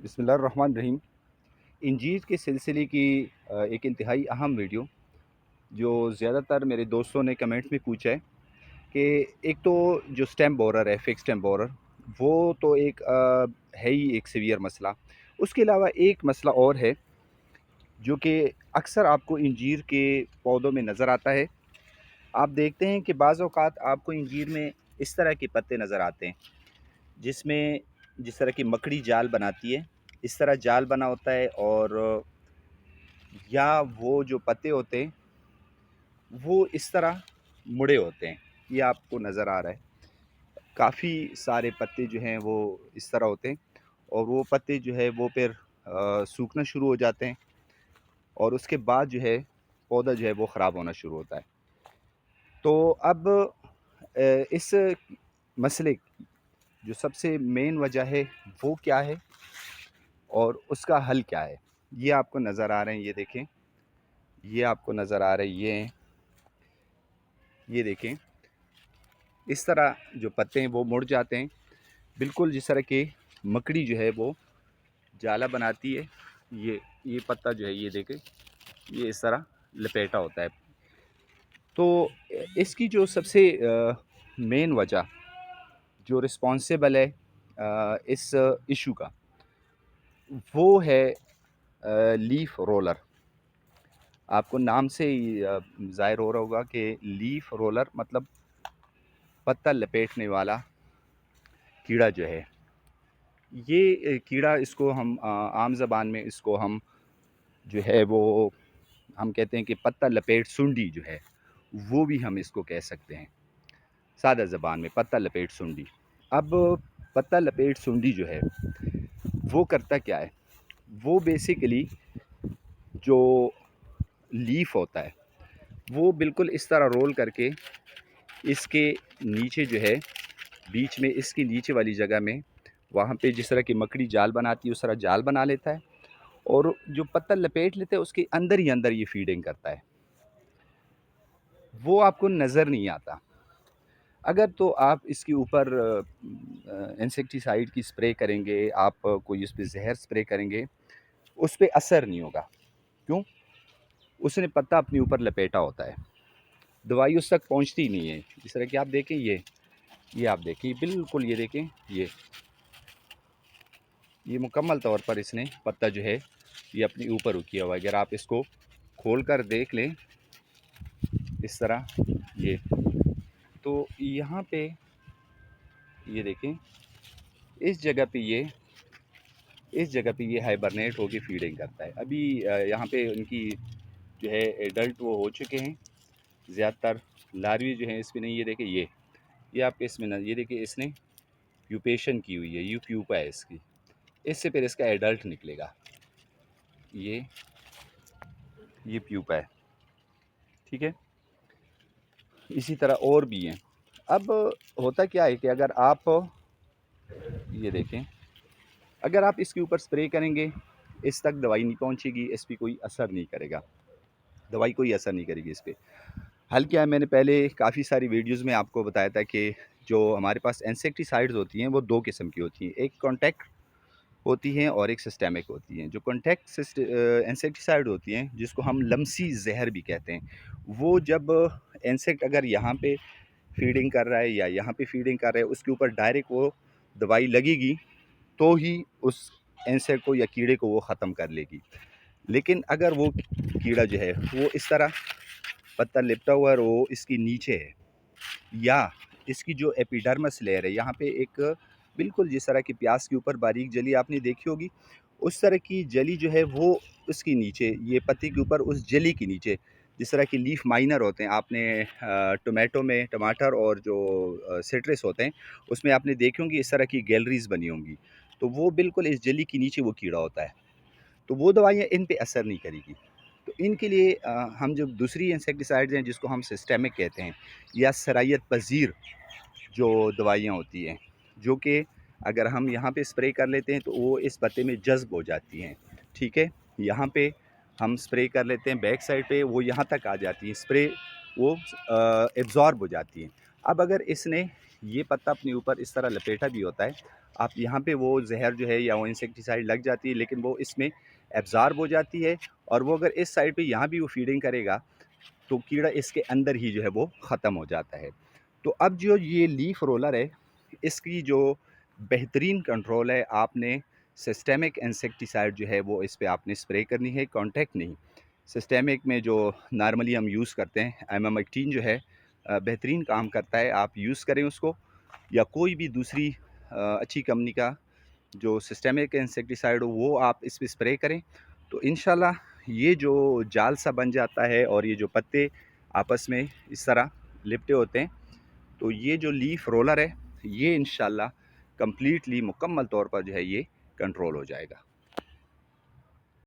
बिस्मिल्लाहिर्रहमानिर्रहीम। इंजीर के सिलसिले की एक इंतहाई अहम वीडियो जो ज़्यादातर मेरे दोस्तों ने कमेंट्स में पूछा है कि एक तो जो स्टेम बोरर है, फिक्स स्टेम बोरर, वो तो एक है ही एक सीवियर मसला। उसके अलावा एक मसला और है जो कि अक्सर आपको इंजीर के पौधों में नज़र आता है। आप देखते हैं कि बाज़ औक़ात आपको इंजीर में इस तरह के पत्ते नज़र आते हैं जिसमें जिस तरह की मकड़ी जाल बनाती है, इस तरह जाल बना होता है, और या वो जो पत्ते होते हैं वो इस तरह मुड़े होते हैं। ये आपको नज़र आ रहा है, काफ़ी सारे पत्ते जो हैं वो इस तरह होते हैं, और वो पत्ते जो है वो फिर सूखना शुरू हो जाते हैं, और उसके बाद जो है पौधा जो है वो ख़राब होना शुरू होता है। तो अब इस मसले की जो सबसे मेन वजह है वो क्या है और उसका हल क्या है, ये आपको नज़र आ रहे हैं। ये देखें, ये आपको नज़र आ रहे हैं, ये देखें, इस तरह जो पत्ते हैं वो मुड़ जाते हैं, बिल्कुल जिस तरह की मकड़ी जो है वो जाला बनाती है। ये पत्ता जो है, ये देखें, ये इस तरह लपेटा होता है। तो इसकी जो सबसे मेन वजह जो रिस्पॉन्सिबल है इस इशू का, वो है लीफ रोलर। आपको नाम से ही ज़ाहिर हो रहा होगा कि लीफ रोलर मतलब पत्ता लपेटने वाला कीड़ा जो है। ये कीड़ा, इसको हम आम ज़बान में इसको हम जो है वो हम कहते हैं कि पत्ता लपेट सुंडी जो है, वो भी हम इसको कह सकते हैं सादा ज़बान में, पत्ता लपेट सुंडी। अब पत्ता लपेट सुंडी जो है वो करता क्या है, वो बेसिकली जो लीफ होता है वो बिल्कुल इस तरह रोल करके इसके नीचे जो है, बीच में इसकी नीचे वाली जगह में, वहाँ पे जिस तरह की मकड़ी जाल बनाती है उस तरह जाल बना लेता है, और जो पत्ता लपेट लेते हैं उसके अंदर ही अंदर ये फीडिंग करता है। वो आपको नज़र नहीं आता। अगर तो आप इसके ऊपर इंसेक्टिसाइड की स्प्रे करेंगे, आप कोई इस पे ज़हर स्प्रे करेंगे, उस पे असर नहीं होगा। क्यों? उसने पत्ता अपने ऊपर लपेटा होता है, दवाई उस तक पहुँचती ही नहीं है। जिस तरह कि आप देखें, ये आप देखें, बिल्कुल ये देखें, ये मुकम्मल तौर पर इसने पत्ता जो है ये अपने ऊपर किया हुआ है। अगर आप इसको खोल कर देख लें इस तरह, ये तो यहाँ पे ये देखें, इस जगह पे ये हाइबरनेट होके फीडिंग करता है। अभी यहाँ पे उनकी जो है एडल्ट वो हो चुके हैं। ज़्यादातर लार्वी जो हैं इसमें नहीं, ये देखें, ये आपके इसमें ना, ये देखिए इसने प्यूपेशन की हुई है, ये प्यूपा है इसकी, इससे फिर इसका एडल्ट निकलेगा। ये प्यूपा है, ठीक है। इसी तरह और भी हैं। अब होता क्या है कि अगर आप ये देखें, अगर आप इसके ऊपर स्प्रे करेंगे, इस तक दवाई नहीं पहुंचेगी, इस पर कोई असर नहीं करेगा, दवाई कोई असर नहीं करेगी इस पे। हल क्या है, मैंने पहले काफ़ी सारी वीडियोज़ में आपको बताया था कि जो हमारे पास इंसेक्टिसाइड्स होती हैं वो दो किस्म की होती हैं, एक कॉन्टैक्ट होती हैं और एक सिस्टेमिक होती हैं। जो कॉन्टैक्ट इंसेक्टिसाइड होती हैं, जिसको हम लमसी जहर भी कहते हैं, वो जब इंसेक्ट अगर यहाँ पे फीडिंग कर रहा है या यहाँ पे फीडिंग कर रहा है, उसके ऊपर डायरेक्ट वो दवाई लगेगी तो ही उस इंसेक्ट को या कीड़े को वो ख़त्म कर लेगी। लेकिन अगर वो कीड़ा जो है वो इस तरह पत्ता लिपटा हुआ है और वो इसकी नीचे है, या इसकी जो एपिडर्मस लेयर है यहाँ पे एक बिल्कुल जिस तरह की प्याज के ऊपर बारीक जली आपने देखी होगी, उस तरह की जली जो है वो उसके नीचे, ये पत्ती के ऊपर उस जली के नीचे जिस तरह की लीफ माइनर होते हैं, आपने टोमेटो में टमाटर और जो सिट्रस होते हैं उसमें आपने देखी होंगी इस तरह की गैलरीज बनी होंगी, तो वो बिल्कुल इस जली के नीचे वो कीड़ा होता है। तो वो दवाइयाँ इन पे असर नहीं करेगी। तो इनके लिए हम जो दूसरी इंसेक्टिसाइड्स हैं जिसको हम सिस्टेमिक कहते हैं, या सरायत पज़ीर जो दवाइयाँ होती हैं, जो कि अगर हम यहाँ पे स्प्रे कर लेते हैं तो वो इस पत्ते में जज़्ब हो जाती हैं, ठीक है। यहाँ पे हम स्प्रे कर लेते हैं बैक साइड पे, वो यहाँ तक आ जाती हैं, स्प्रे वो एब्ज़ॉर्ब हो जाती हैं। अब अगर इसने ये पत्ता अपने ऊपर इस तरह लपेटा भी होता है। आप यहाँ पे वो ज़हर जो है या वो इंसेक्टिसाइड लग जाती है, लेकिन वो इसमें एब्ज़ॉर्ब हो जाती है, और वो अगर इस साइड पे यहाँ भी वो फ़ीडिंग करेगा, तो कीड़ा इसके अंदर ही जो है वो ख़त्म हो जाता है। तो अब जो ये लीफ रोलर है, इसकी जो बेहतरीन कंट्रोल है, आपने सिस्टेमिक इंसेक्टिसाइड जो है वो इस पे आपने स्प्रे करनी है, कॉन्टैक्ट नहीं। सिस्टेमिक में जो नॉर्मली हम यूज़ करते हैं, एमामेक्टिन जो है बेहतरीन काम करता है, आप यूज़ करें उसको, या कोई भी दूसरी अच्छी कंपनी का जो सिस्टेमिक इंसेक्टिसाइड हो वो आप इस पे स्प्रे करें। तो इंशाल्लाह ये जो जाल सा बन जाता है और ये जो पत्ते आपस में इस तरह लिपटे होते हैं, तो ये जो लीफ रोलर है, ये इंशाल्लाह कंप्लीटली मुकम्मल तौर पर जो है ये कंट्रोल हो जाएगा।